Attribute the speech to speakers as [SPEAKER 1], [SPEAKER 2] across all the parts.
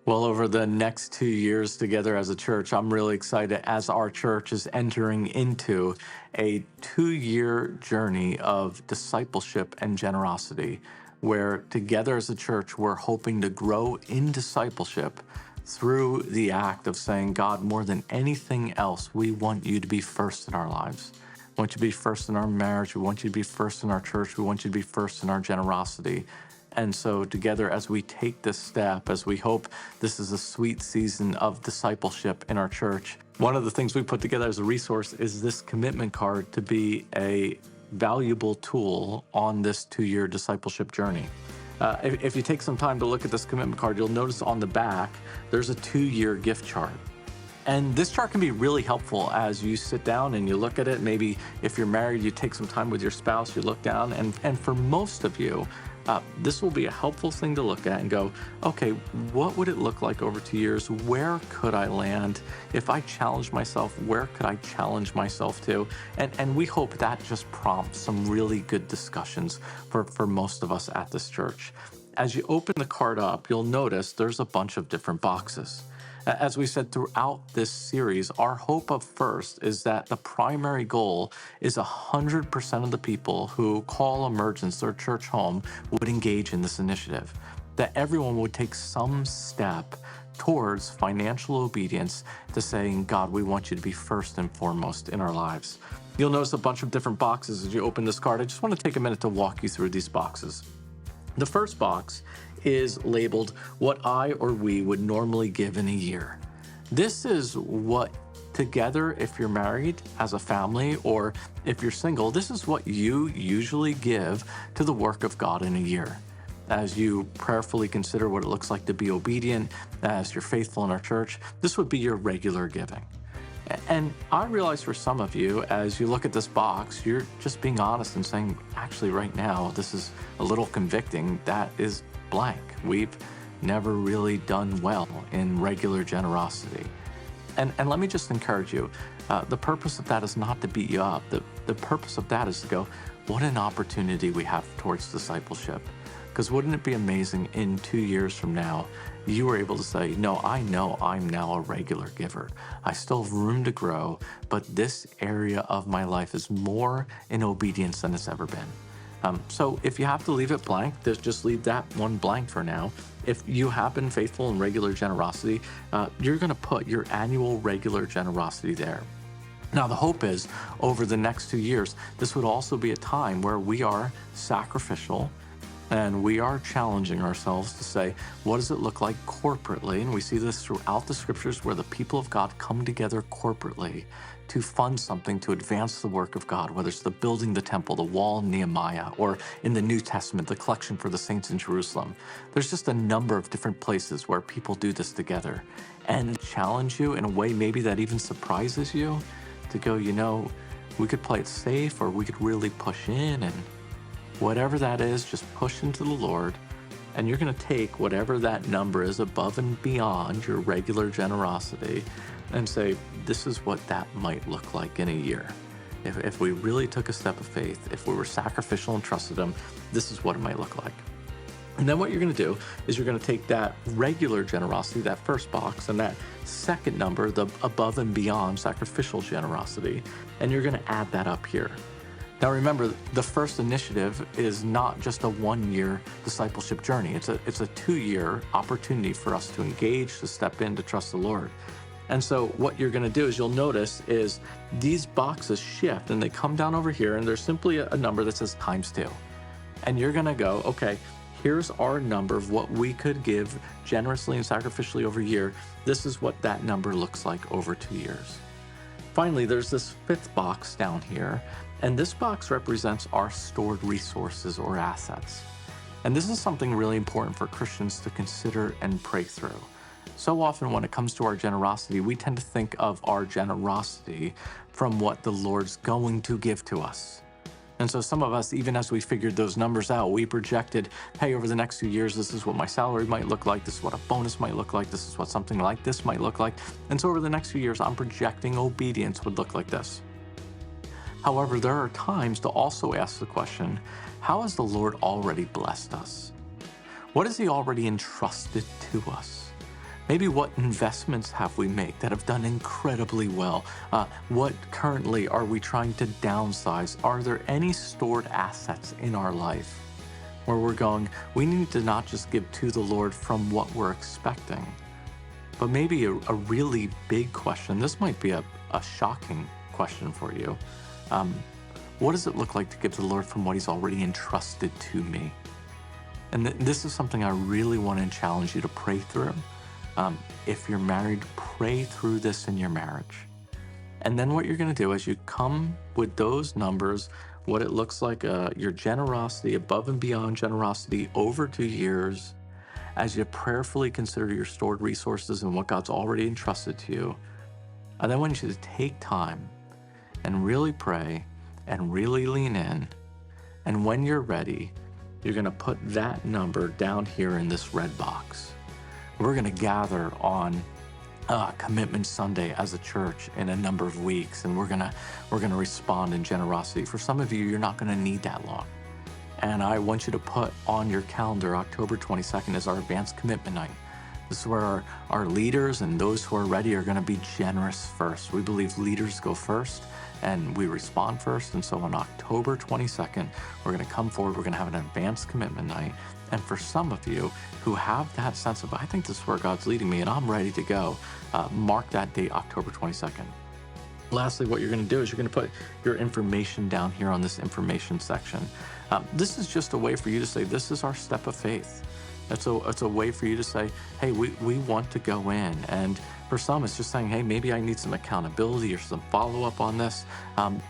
[SPEAKER 1] Well, over the next 2 years together as a church, I'm really excited as our church is entering into a 2 year journey of discipleship and generosity, where together as a church, we're hoping to grow in discipleship through the act of saying, God, more than anything else, we want you to be first in our lives. We want you to be first in our marriage. We want you to be first in our church. We want you to be first in our generosity. And so, together, as we take this step, as we hope this is a sweet season of discipleship in our church, one of the things we put together as a resource is this commitment card to be a valuable tool on this 2 year discipleship journey. If you take some time to look at this commitment card, you'll notice on the back there's a 2 year gift chart. And this chart can be really helpful as you sit down and you look at it. Maybe if you're married, you take some time with your spouse, you look down, and for most of you, this will be a helpful thing to look at and go, okay, what would it look like over 2 years? Where could I land? If I challenge myself, where could I challenge myself to? And we hope that just prompts some really good discussions for most of us at this church. As you open the card up, you'll notice there's a bunch of different boxes. As we said throughout this series, our hope of first is that the primary goal is 100% of the people who call Emergence their church home would engage in this initiative, that everyone would take some step towards financial obedience to saying, God, we want you to be first and foremost in our lives. You'll notice a bunch of different boxes as you open this card. I just want to take a minute to walk you through these boxes. The first box is labeled what I or we would normally give in a year. This is what together, if you're married as a family or if you're single, this is what you usually give to the work of God in a year. As you prayerfully consider what it looks like to be obedient, as you're faithful in our church, this would be your regular giving. And I realize for some of you, as you look at this box, you're just being honest and saying, actually, right now, this is a little convicting. That is blank. We've never really done well in regular generosity. And let me just encourage you, the purpose of that is not to beat you up. The purpose of that is to go, what an opportunity we have towards discipleship. Because wouldn't it be amazing in 2 years from now, you were able to say, no, I know I'm now a regular giver. I still have room to grow, but this area of my life is more in obedience than it's ever been. So if you have to leave it blank, just leave that one blank for now. If you have been faithful in regular generosity, you're going to put your annual regular generosity there. Now, the hope is over the next 2 years, this would also be a time where we are sacrificial and we are challenging ourselves to say, what does it look like corporately? And we see this throughout the scriptures where the people of God come together corporately to fund something to advance the work of God, whether it's the building the temple, the wall in Nehemiah, or in the New Testament, the collection for the saints in Jerusalem. There's just a number of different places where people do this together and challenge you in a way maybe that even surprises you to go, we could play it safe or we could really push in, and whatever that is, just push into the Lord, and you're going to take whatever that number is above and beyond your regular generosity and say, this is what that might look like in a year. If we really took a step of faith, if we were sacrificial and trusted Him, this is what it might look like. And then what you're going to do is you're going to take that regular generosity, that first box, and that second number, the above and beyond sacrificial generosity, and you're going to add that up here. Now remember, the first initiative is not just a 1 year discipleship journey. It's a 2 year opportunity for us to engage, to step in, to trust the Lord. And so what you're going to do is you'll notice is these boxes shift and they come down over here and there's simply a number that says ×2. And you're going to go, okay, here's our number of what we could give generously and sacrificially over a year. This is what that number looks like over 2 years. Finally, there's this fifth box down here, and this box represents our stored resources or assets. And this is something really important for Christians to consider and pray through. So often when it comes to our generosity, we tend to think of our generosity from what the Lord's going to give to us. And so some of us, even as we figured those numbers out, we projected, hey, over the next few years, this is what my salary might look like. This is what a bonus might look like. This is what something like this might look like. And so over the next few years, I'm projecting obedience would look like this. However, there are times to also ask the question, how has the Lord already blessed us? What has He already entrusted to us? Maybe what investments have we made that have done incredibly well? What currently are we trying to downsize? Are there any stored assets in our life where we're going, we need to not just give to the Lord from what we're expecting, but maybe a really big question. This might be a shocking question for you. Um, what does it look like to give to the Lord from what He's already entrusted to me? And this is something I really want to challenge you to pray through. If you're married, pray through this in your marriage. And then what you're going to do is you come with those numbers, what it looks like, your generosity, above and beyond generosity over 2 years, as you prayerfully consider your stored resources and what God's already entrusted to you. I then want you to take time and really pray and really lean in. And when you're ready, you're going to put that number down here in this red box. We're going to gather on Commitment Sunday as a church in a number of weeks, and we're gonna respond in generosity. For some of you, you're not going to need that long. And I want you to put on your calendar October 22nd as our advanced commitment night. This is where our leaders and those who are ready are going to be generous first. We believe leaders go first and we respond first. And so on October 22nd, we're going to come forward. We're going to have an advanced commitment night. And for some of you who have that sense of, I think this is where God's leading me and I'm ready to go, mark that date, October 22nd. Lastly, what you're going to do is you're going to put your information down here on this information section. This is just a way for you to say, this is our step of faith. It's a way for you to say, hey, we want to go in. And for some, it's just saying, hey, maybe I need some accountability or some follow-up on this.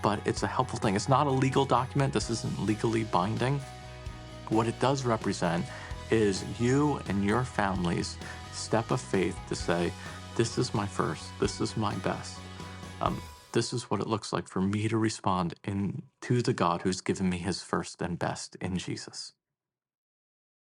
[SPEAKER 1] But it's a helpful thing. It's not a legal document. This isn't legally binding. What it does represent is you and your family's step of faith to say, this is my first, this is my best. This is what it looks like for me to respond to the God who's given me his first and best in Jesus.